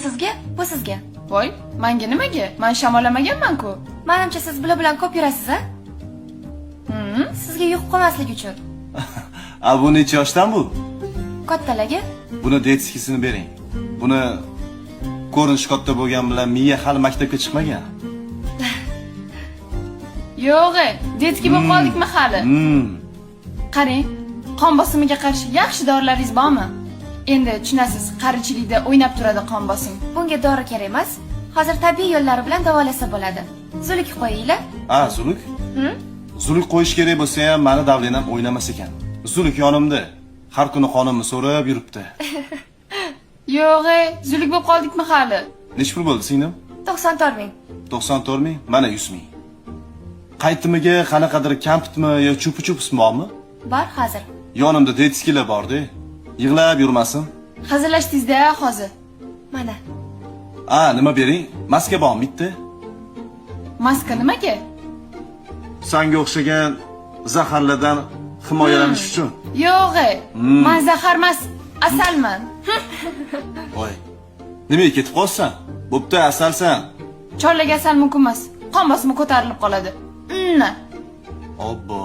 sizga, bu sizga. Voy, menga nimaga? Men shamollamaganman-ku. Menimcha siz bular bilan ko'p yurasiz, a? Sizga yuqib qolmaslik uchun. A bu necha yoshdan bu? Kattalarga? Buni detskisini bering. Buni ko'rinish katta bo'lgan bilan miya hali maktabga chiqmagan. Yo'q, detki bo'lib qoldikmi hali? Qarang, qon bosimiga qarshi yaxshi dorilaringiz bormi? Endi tushunasiz, qarichilikda o'ynab turadi qon bosim. Bunga dori kerak emas. Hozir tabiiy yo'llari bilan davolasa bo'ladi. Zuluk qo'yinglar. Zuluk? Zuluk qo'yish kerak bo'lsa ham meni davlenam o'ynamas ekan. Zuluk yonimda. Har kuni qonimni so'rab yuribdi. Yo'q, zuluk bo'lib qoldikmi hali? Nech pul bo'ldi singlim? 94 ming. 94 ming, mana 100 ming. Qaytimiga qanaqadir kampitmi yo chupi-chupismi bormi? Bor hozir. Yonimda detskilar bor-da. Yig'lab yurmasin. Hazillashdingiz-da hozir. Mana. Nima bering? Maska bormi bitta? Maska nimaga? Sanga o'xshagan zaharlardan himoyalanish uchun. Yo'q, men zahar emas, asalman. Voy. Nimaga ketib qolsan? Bo'pti, asalsan. Chorlaga asal mumkin emas. Qon bosimi ko'tarilib qoladi. Obbo.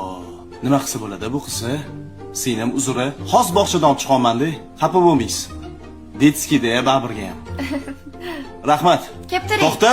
Nima qilsa bo'ladi bu qizsa? Singlim uzri, xos bog'chadan olib chiqolmanda, xafa bo'lmaysiz. Detskida baribirga ham. Rahmat. Kep turing. To'xta.